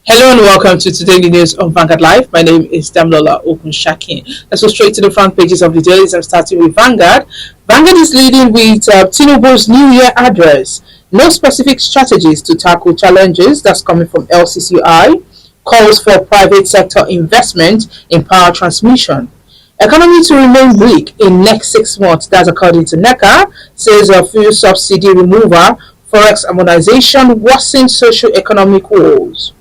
Hello and welcome to today's news on Vanguard Live. My name is Damlola Okunshakin. Let's go straight to the front pages of the dailies. I'm starting with Vanguard. Vanguard is leading with TINUBU'S New Year Address. No specific strategies to tackle challenges. That's coming from LCCI. Calls for private sector investment in power transmission. Economy to remain weak in next 6 months. That's according to NECA. Says a fuel subsidy removal, forex harmonization, worsen socio-economic woes.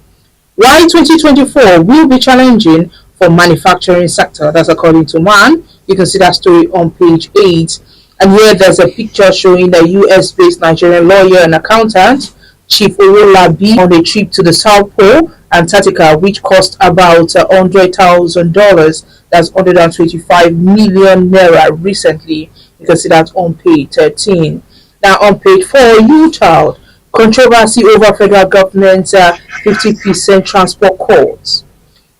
Why 2024 will be challenging for manufacturing sector. That's according to MAN. You can see that story on page 8. And here there's a picture showing a US-based Nigerian lawyer and accountant, Chief Owolabi, on a trip to the South Pole, Antarctica, which cost about $100,000. That's 125 million naira recently. You can see that on page 13. Now on page 4, Yuletide. Controversy over federal government's 50% transport cuts.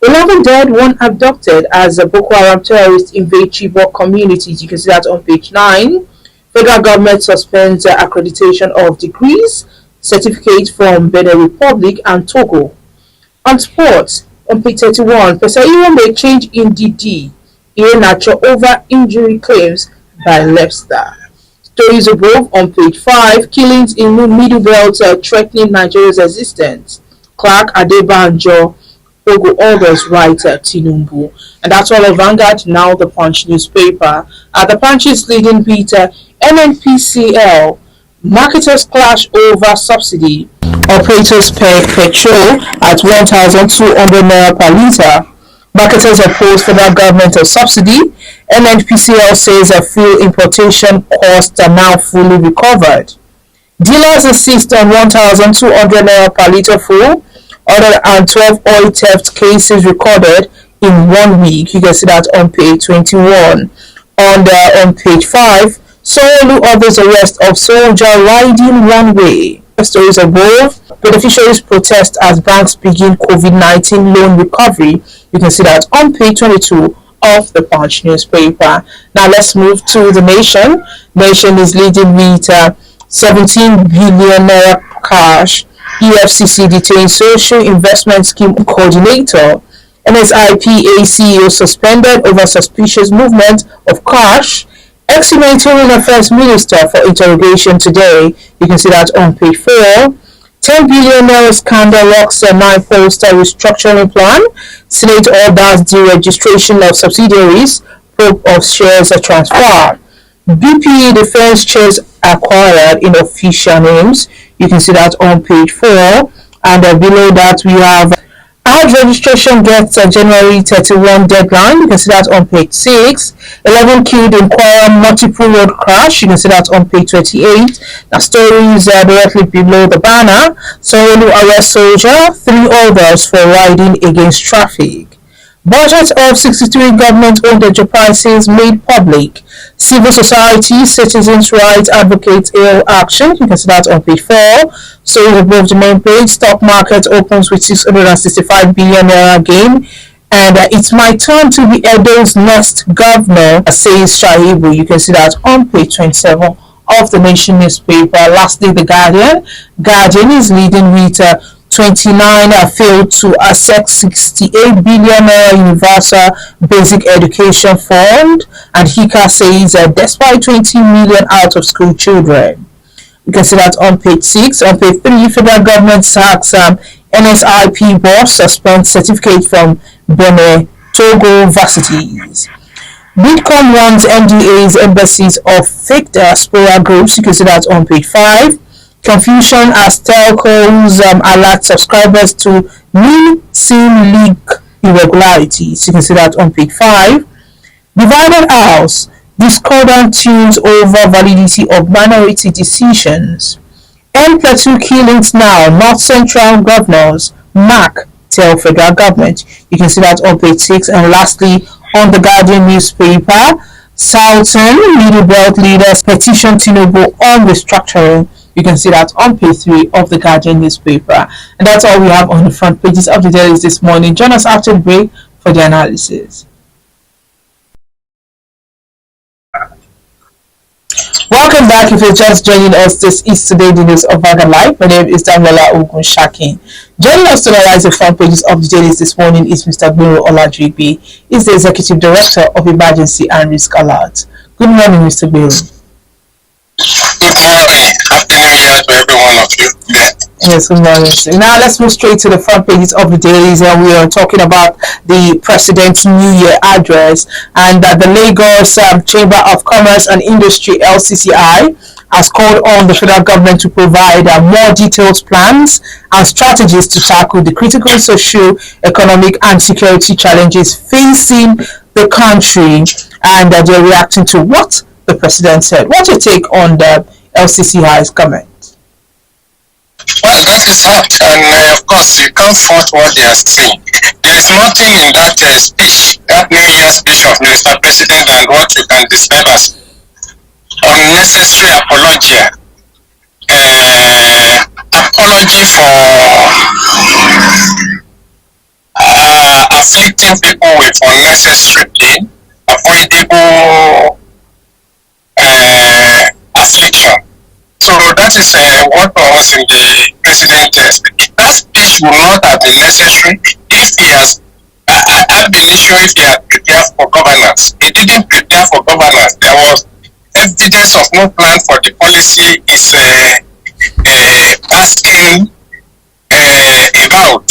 11 dead, 1 abducted as a Boko Haram terrorist invade Chibok communities. You can see that on page 9. Federal government suspends accreditation of degrees, certificates from Benin Republic and Togo. On sports, on page 31, Pesaiwo may change in DD. Iheanacho over injury claims by Leicester. Stories above on page 5. Killings in Middle Belt threatening Nigeria's existence. Clark Adebanjo, Ogo others write Tinubu. And that's all of Vanguard. Now the Punch newspaper. The Punch is leading with NNPCL. Marketers clash over subsidy. Operators pay petrol at 1,200 naira per litre. Marketers oppose federal government of subsidy. NNPCL says fuel importation costs are now fully recovered. Dealers insist on 1,200 naira per litre fuel. 112 oil theft cases recorded in 1 week. You can see that on page 21. On page 5, Solu others arrest of soldier riding one way. Stories above. Beneficiaries protest as banks begin COVID-19 loan recovery. You can see that on page 22 of the Punch newspaper. Now let's move to the Nation. Nation is leading with 17 billion naira cash. EFCC detains social investment scheme coordinator. NSIPA CEO suspended over suspicious movement of cash. Ex-Humanitarian Affairs Minister for interrogation today. You can see that on page 4. 10 billion naira scandal rocks a 9-poster restructuring plan. Senate orders the registration of subsidiaries. Probe of shares transfer. BP defense shares acquired in official names. You can see that on page 4. And below that we have ad registration gets a January 31 deadline. You can see that on page 6. 11 killed in Kwara multiple road crash. You can see that on page 28. The stories directly below the banner. Solu arrest soldier, 3 others for riding against traffic. Budget of 63 government-owned enterprises made public. Civil society, citizens' rights advocates hail action. You can see that on page 4. So above the main page, stock market opens with 665 billion naira gain. And it's my turn to be Edo's next governor, says Shaibu. You can see that on page 27 of the Nation newspaper. Lastly, the Guardian. Guardian is leading with 29 failed to access 68 billion universal basic education fund, and HICA says despite 20 million out of school children. You can see that on page 6. On page 3, federal government sacks NSIP boss, suspends certificate from Benin Togo varsities. Bitcoin runs MDA's embassies of fake diaspora groups. You can see that on page 5. Confusion as telcos alert subscribers to new SIM leak irregularities. You can see that on page 5. Divided House. Discordant tunes over validity of minority decisions. End Plateau killings now. North Central governors. MAC tell federal government. You can see that on page 6. And lastly, on the Guardian newspaper, Southern Middle Belt leaders petition Tinubu on restructuring. You can see that on page 3 of the Guardian newspaper. And that's all we have on the front pages of the dailies this morning. Join us after the break for the analysis. Welcome back. If you're just joining us, this is today the news of Vanguard Live. My name is Damola Ogunshakin. Joining us to analyze the front pages of the dailies this morning is Mr. Gbero Olajuibi. He's the Executive Director of Emergency and Risk Alert. Good morning, Mr. Gbero. Good morning. Happy New Year to every one of you. Yes, good morning. Now let's move straight to the front pages of the dailies, and we are talking about the President's New Year address, and that the Lagos Chamber of Commerce and Industry (LCCI) has called on the federal government to provide more detailed plans and strategies to tackle the critical social, economic, and security challenges facing the country, and they're reacting to what the president said. What's your take on the LCCI's comment? Well, that is hot, and of course, you can't fault what they are saying. There is nothing in that speech, that New Year speech of Mr. President, and what you can describe as unnecessary apology. Apology for afflicting people with unnecessary pain, avoidable affliction. So that is what was in the president's speech. That speech would not have been necessary if he has had been issue if he had prepared for governance. He didn't prepare for governance. There was evidence of no plan for the policy is asking about.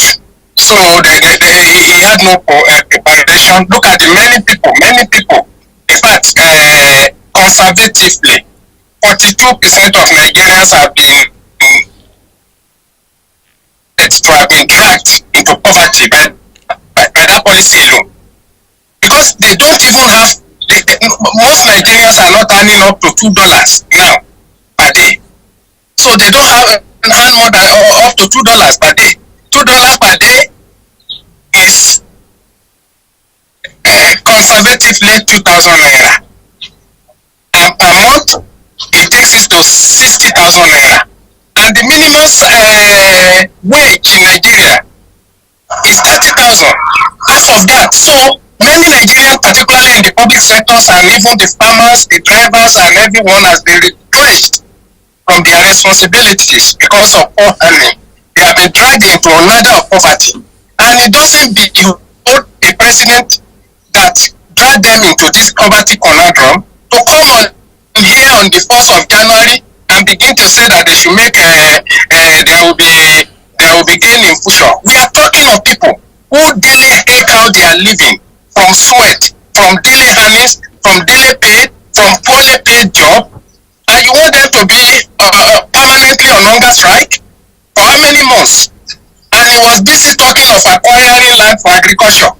So he had no preparation. Look at the many people. In fact, conservatively, 42% of Nigerians have been dragged into poverty by that policy alone. Because they don't even have, most Nigerians are not earning up to $2 now per day. So they don't have earn more than up to $2 per day. $2 per day is conservatively 2,000 naira. And per month, it takes it to 60,000 naira. And the minimum wage in Nigeria is 30,000. Half of that. So many Nigerians, particularly in the public sectors, and even the farmers, the drivers, and everyone has been retrenched from their responsibilities because of poor earning. They have been dragged into a ladder of poverty. And it doesn't behold a president that dragged them into this poverty conundrum to come on here on the 1st of January and begin to say that they should make there will be gain in future. We are talking of people who daily eke out their living from sweat, from daily earnings, from daily pay, from poorly paid job, and you want them to be permanently on hunger strike for how many months? And he was busy talking of acquiring land for agriculture.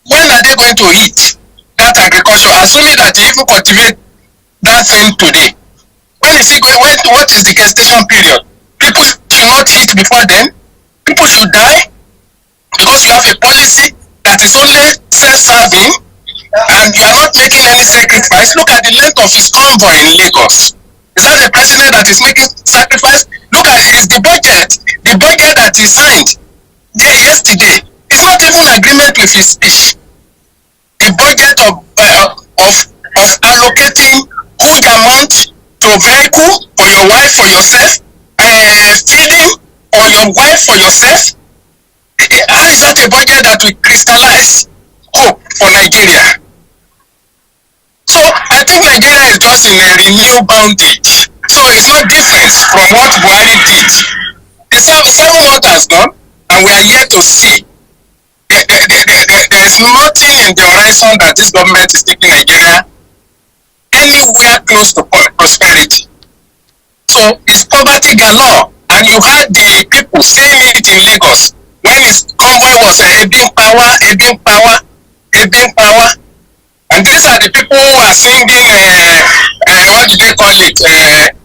When are they going to eat that agriculture? Assuming that they even cultivate that thing today. When is he going? What is the gestation period? People should not eat before then. People should die because you have a policy that is only self-serving and you are not making any sacrifice. Look at the length of his convoy in Lagos. Is that the president that is making sacrifice? Look at the budget. The budget that he signed there yesterday is not even agreement with his speech. The budget of allocating huge amount to vehicle for your wife, for yourself, feeding for your wife, for yourself. How is that a budget that will crystallize hope for Nigeria? So I think Nigeria is just in a renewed bondage. So it's not different from what Buhari did. The 7 months has gone, and we are yet to see. There is nothing in the horizon that this government is taking Nigeria anywhere close to prosperity. So it's poverty galore, and you heard the people saying it in Lagos when his convoy was ebbing power. And these are the people who are singing, what do they call it?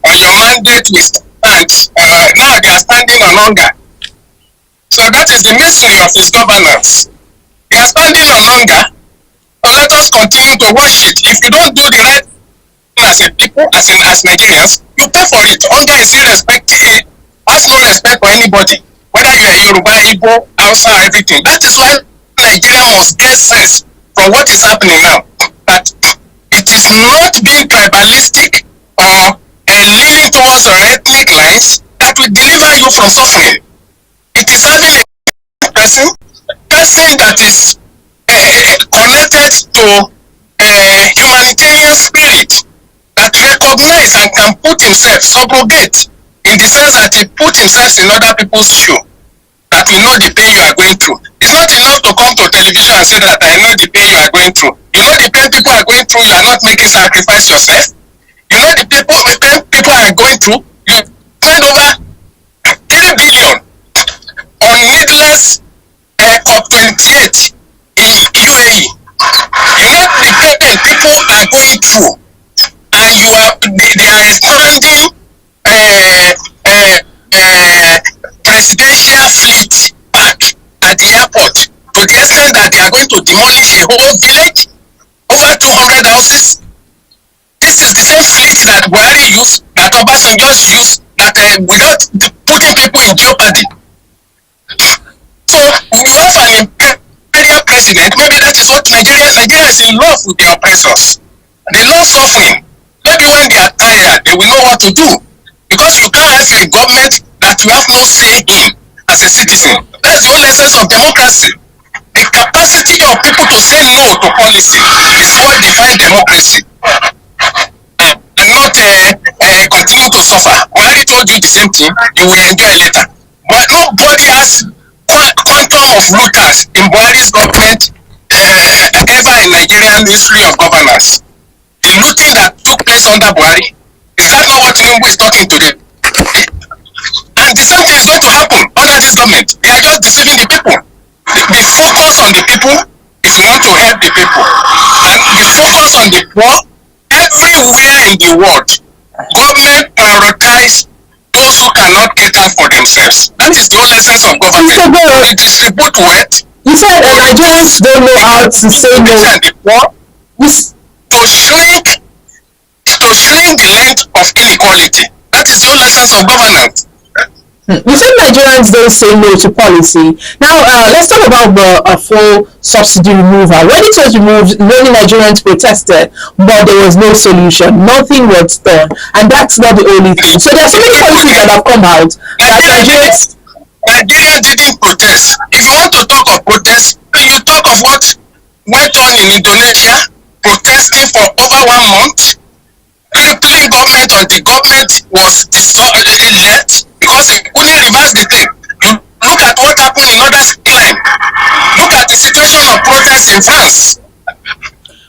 On your mandate we stand. Now they are standing on hunger. So that is the mystery of his governance. They are standing on hunger. So let us continue to watch it. If you don't do the right thing as a people, as Nigerians, you pay for it. Hunger is irrespective. Has no respect for anybody. Whether you are Yoruba, Igbo, Hausa, everything. That is why Nigeria must get sense from what is happening now. That it is not being tribalistic or leaning towards ethnic lines that will deliver you from suffering. It is having a person that is connected to humanitarian spirit, that recognize and can put himself, subrogate, in the sense that he put himself in other people's shoe, that we know the pain you are going through. It's not enough to come to television and say that I know the pain you are going through. You know the pain people are going through, you are not making sacrifice yourself. You know the pain people are going through, you spend over 3 billion on needless COP28 in UAE. You know the pain people are going through, and they are expanding presidential fleet back at the airport to the extent that they are going to demolish a whole village, over 200 houses. This is the same fleet that Buhari used, that Obasanjo used, that without putting people in jeopardy. So we have an imperial president. Maybe that is what Nigeria is in love with their oppressors. They love suffering. Maybe when they are tired, they will know what to do. Because you can't have a government that you have no say in as a citizen. That's the whole essence of democracy. The capacity of people to say no to policy is what defines democracy. And not continue to suffer. Buhari told you the same thing, you will enjoy later. But nobody has quantum of looters in Buhari's government ever in Nigerian history of governance. The looting that took place under Buhari, is that not what Tinubu is talking today? And the same thing is going to happen under this government. They are just deceiving the people. The focus on the people is we want to help the people. And the focus on the poor, everywhere in the world, government prioritize those who cannot cater for themselves. That is the whole essence of government. They distribute wealth. You said Nigerians don't know how to say no. The poor, to shrink the length of inequality. That is the whole essence of governance. You said Nigerians don't say no to policy. Now, let's talk about the full subsidy removal. When it was removed, many Nigerians protested, but there was no solution. Nothing was done. And that's not the only thing. So there are so many policies that have come out that Nigeria didn't protest. If you want to talk of protest, you talk of what went on in Indonesia, protesting for over 1 month, crippling government until government was left because they couldn't reverse the thing. Look at what happened in other climes. Look at the situation of protests in France.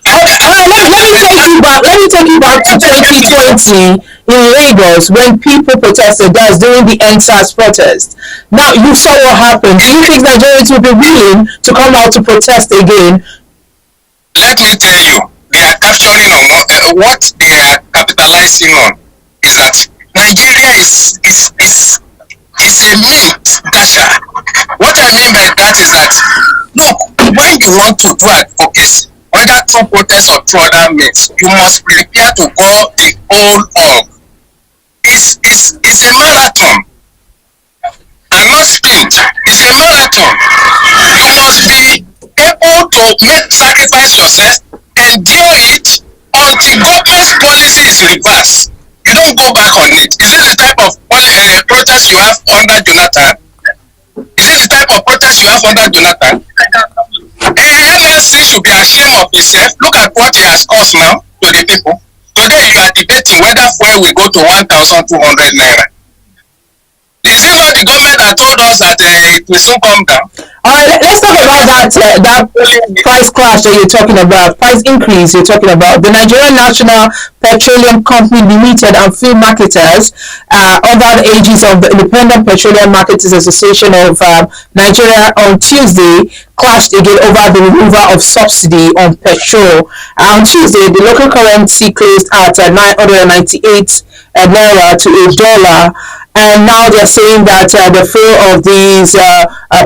Let me take you back to 2020 in Lagos when people protested. That's during the NSAS protest. Now you saw what happened. Do you think Nigerians will be willing to come out to protest again? Let me tell you, they are capturing on what they are capitalizing on is that Nigeria is a mint dasher. What I mean by that is that, look, when you want to do advocacy, whether through protest or through other means, you must prepare to go the whole hog. It's a marathon and not sprint. It's a marathon. You must be able to make sacrifice yourself, endure it until government's policy is reversed. You don't go back on it. Is this the type of protest you have under Jonathan? Is this the type of protest you have under Jonathan? NLC should be ashamed of itself. Look at what he has caused now to the people. Today you are debating whether fuel will go to 1,200 naira. Is it not the government that told us that it will soon come down? All right, let's talk about that price crash that you're talking about, price increase you're talking about. The Nigerian National Petroleum Company Limited and Fuel Marketers, under the aegis of the Independent Petroleum Marketers Association of Nigeria, on Tuesday clashed again over the removal of subsidy on petrol. On Tuesday, the local currency closed at 998 naira to $1. And now they're saying that the fare of these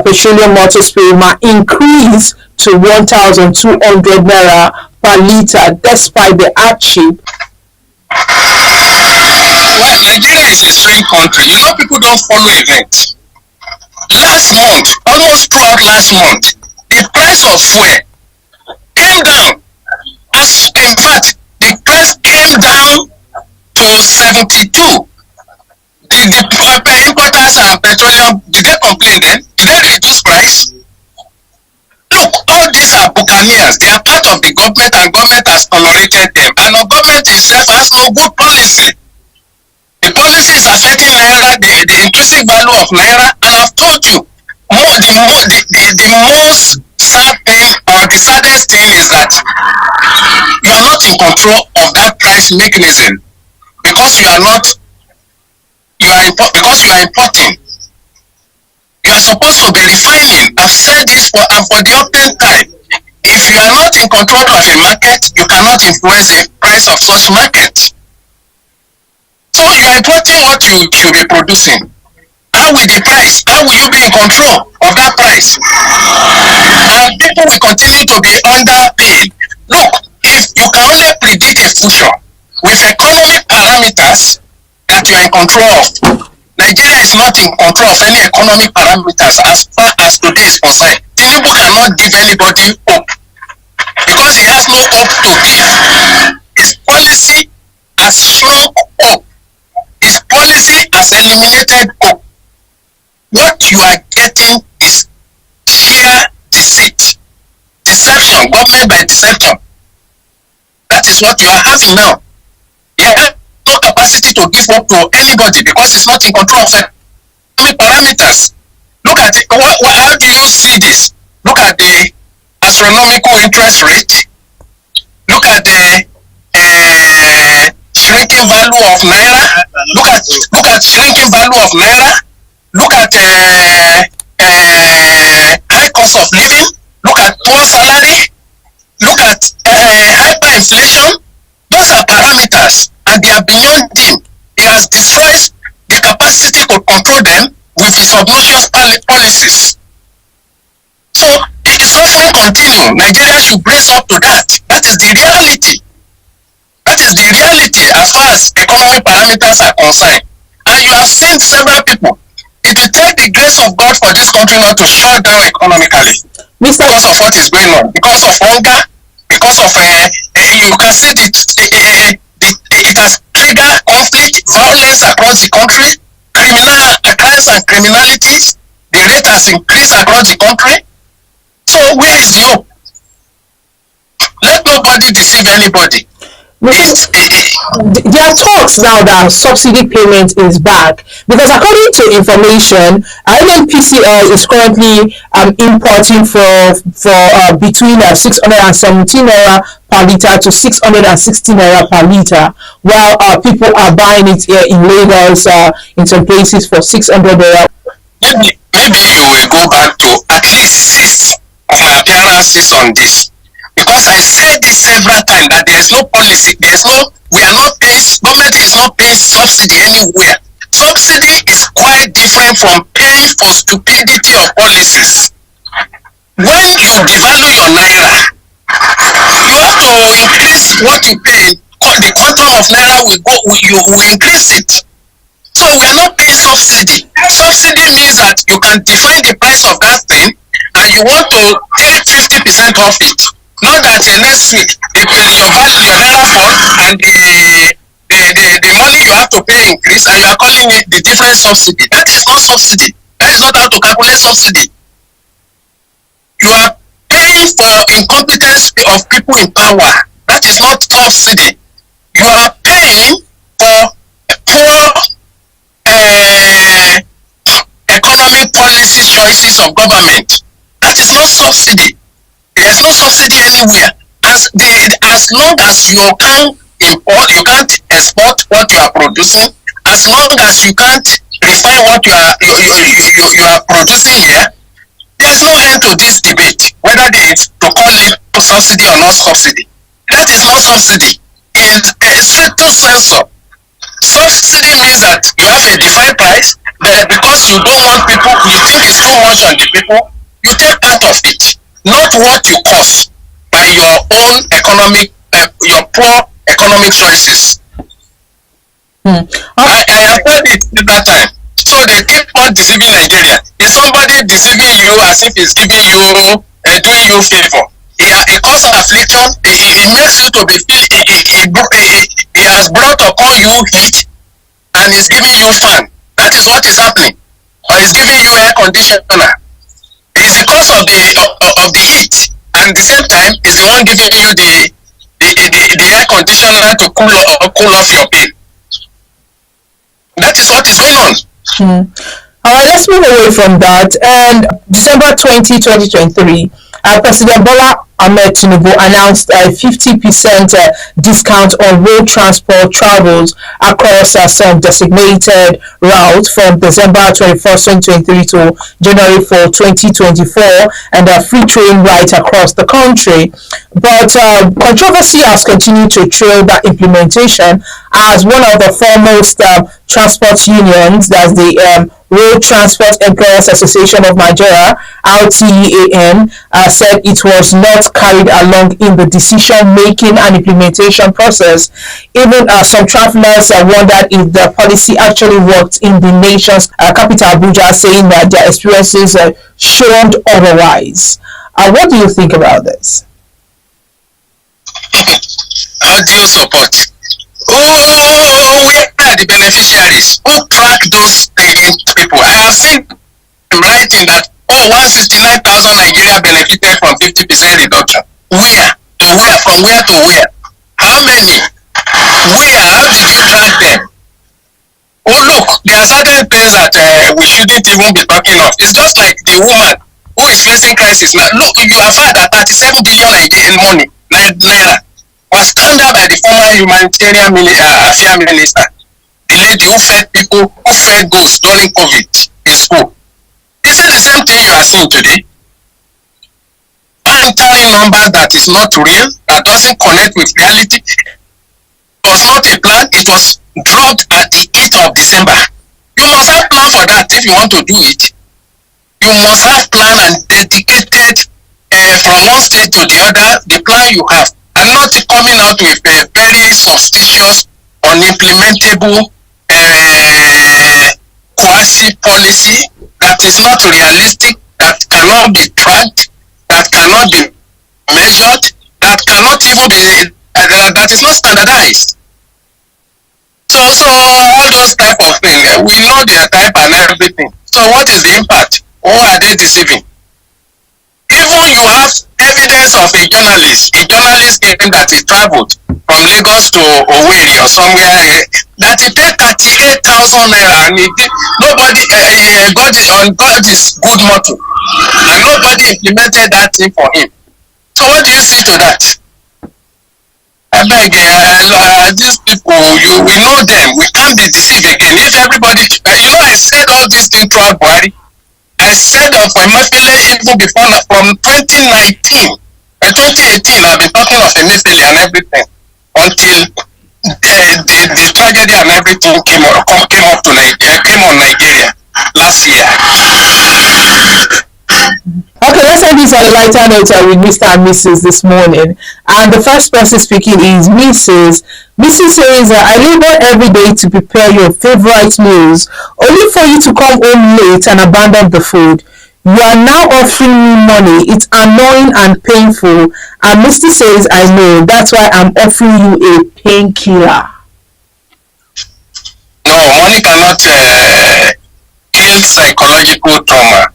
petroleum motor spirit might increase to 1,200 naira per litre, despite the hardship. Well, Nigeria is a strange country. You know, people don't follow events. Last month, almost throughout last month, the price of fuel came down. In fact, the price came down to to 72. The importers and petroleum, did they complain then? Did they reduce price? Look, all these are buccaneers. They are part of the government, and government has tolerated them. And the government itself has no good policy. The policy is affecting naira, the intrinsic value of naira, and I've told you, the most sad thing, or the saddest thing, is that you are not in control of that price mechanism, because you are not, because you are importing. You are supposed to be refining. I've said this for the often time. If you are not in control of a market, you cannot influence the price of such market. So you are importing what you should be producing. How will the price? How will you be in control of that price? And people will continue to be underpaid. Look, if you can only predict a future with economic parameters that you are in control of, Nigeria is not in control of any economic parameters as far as today is concerned. Tinubu cannot give anybody hope because he has no hope to give. His policy has shrunk hope. His policy has eliminated hope. What you are getting is sheer deceit, deception, government by deception. That is what you are having now. He has no capacity to give hope to anybody because he's not in control of economic parameters. Look at it. How do you see this? Look at the astronomical interest rate. Look at the shrinking value of naira. Look at shrinking value of naira. Look at high cost of living. Look at poor salary. Look at hyperinflation. Those are parameters, and they are beyond him. He has destroyed the capacity to control them with his obnoxious policies. So if the suffering continue, Nigeria should brace up to that. That is the reality. That is the reality as far as economic parameters are concerned. And you have seen several people. It will take the grace of God for this country not to shut down economically because of what is going on, because of hunger, because of you can see it has triggered conflict, violence across the country, crimes and criminalities. The rate has increased across the country. So where is the hope? Let nobody deceive anybody. There are talks now that subsidy payment is back because according to information, NNPCL is currently importing for between 617 naira per litre to 660 naira per litre, while people are buying it here in Lagos, in some places for 600 naira. Maybe you will go back to at least 6 of my appearances on this. Because I said this several times that there is no policy, we are not paying, government is not paying subsidy anywhere. Subsidy is quite different from paying for stupidity of policies. When you devalue your naira, you have to increase what you pay. The quantum of naira you will increase it. So we are not paying subsidy. Subsidy means that you can define the price of that thing and you want to take 50% of it. Not that next week your naira fall and the money you have to pay increase and you are calling it the different subsidy. That is not subsidy. That is not how to calculate subsidy. You are paying for incompetence of people in power. That is not subsidy. You are paying for poor economic policy choices of government. That is not subsidy. There is no subsidy anywhere. As long as you can't import, you can't export what you are producing. As long as you can't refine what you are producing here, there is no end to this debate whether it's to call it subsidy or not subsidy. That is not subsidy. In a stricto sensu, subsidy means that you have a defined price, but because you don't want people, you think it's too much on the people, you take part of it. Not what you cost by your own your poor economic choices. I have heard it that time. So they keep on deceiving Nigeria. Is somebody deceiving you as if he's giving you, doing you favor? He cause affliction. He makes you to be feel. He has brought upon you heat and is giving you fan. That is what is happening. Or is giving you air conditioner. It's the cause of the heat, and at the same time is the one giving you the air conditioner to cool off your pain. That is what is going on. All right, let's move away from that. And December 2023, President Bola Ahmed Tinubu announced a 50% discount on road transport travels across some designated routes from December 21st, 2023 to January 4th, 2024, and a free train right across the country. But controversy has continued to trail that implementation as one of the foremost transport unions, that's the Road Transport Employers Association of Nigeria, RTEAN, said it was not carried along in the decision-making and implementation process. Even some travelers wondered if the policy actually worked in the nation's capital, Abuja, saying that their experiences showed otherwise. What do you think about this? Due support. Who are the beneficiaries? Who track those people? I have seen them writing that 169,000 Nigeria benefited from 50% reduction. Where? To where? From where to where? How many? Where? How did you track them? Oh look, there are certain things that we shouldn't even be talking of. It's just like the woman who is facing crisis. Now look, you have heard that 37 billion Nigerian money, naira, was handled by the former humanitarian affairs minister, the lady who fed people, who fed ghosts during COVID in school. Is it the same thing you are seeing today? Entering numbers that is not real, that doesn't connect with reality. It was not a plan, it was dropped at the 8th of December. You must have plan for that if you want to do it. You must have plan and dedicated from one state to the other, the plan you have, and not coming out with a very suspicious, unimplementable, quasi policy that is not realistic, that cannot be tracked, that cannot be measured, that cannot even be, that is not standardized. So all those type of things, we know their type and everything. So what is the impact? Who are they deceiving? Even you have evidence of a journalist came that he traveled from Lagos to Owerri or somewhere, that he paid 38,000 naira and nobody got this good motto, and nobody implemented that thing for him. So what do you say to that? I beg, these people, we know them. We can't be deceived again. If everybody, I said all these things throughout Buhari. I said for Emefiele even before, from 2019, 2018, I've been talking of Emefiele and everything until the tragedy and everything came on Nigeria last year. Okay, let's end this on a lighter note with Mr. and Mrs. this morning. And the first person speaking is Mrs. Mrs. says, I labor every day to prepare your favorite meals, only for you to come home late and abandon the food. You are now offering me money. It's annoying and painful. And Mr. says, I know. That's why I'm offering you a painkiller. No, money cannot kill psychological trauma.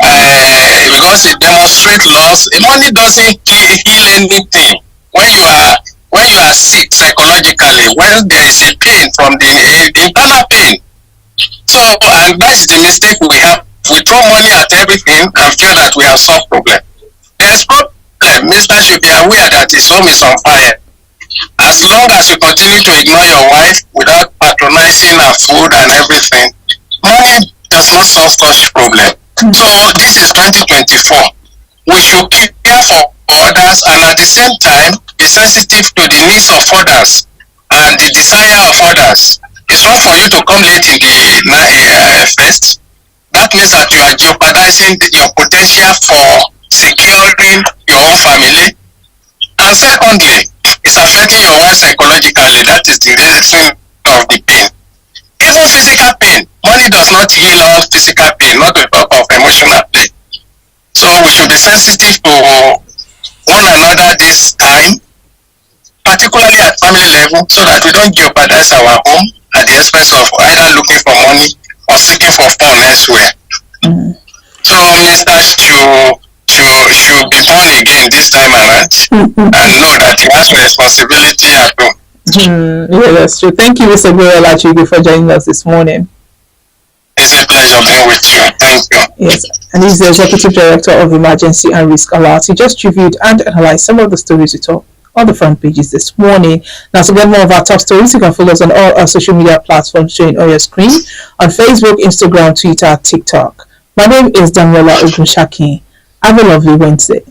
Because it demonstrates loss. Money doesn't heal anything. When you are sick psychologically, when there is a pain from the internal pain. So, and that is the mistake we have. We throw money at everything and feel that we have solved problem. There is problem. Mr. should be aware that his home is on fire. As long as you continue to ignore your wife without patronizing her food and everything, money does not solve such problem. So this is 2024. We should care for others and at the same time be sensitive to the needs of others and the desire of others. It's not for you to come late in the fest. That means that you are jeopardizing your potential for securing your own family. And secondly, it's affecting your wife psychologically. That is the reason of the pain. Even physical pain. Money does not heal all physical pain, not to talk of emotional pain. So we should be sensitive to one another this time, particularly at family level, so that we don't jeopardize our home at the expense of either looking for money or seeking for fun elsewhere. Mm. So Mr. should be born again this time around and know that he has responsibility at home. Yeah, that's true. Thank you, Mr. Gorilla Chibi, for joining us this morning. It's a pleasure being with you. Thank you. Yes, and he's the Executive Director of Emergency and Risk Alert. He just reviewed and analyzed some of the stories we talked on the front pages this morning. Now, to get more of our top stories, you can follow us on all our social media platforms showing on your screen on Facebook, Instagram, Twitter, TikTok. My name is Daniela Ogunshaki. Have a lovely Wednesday.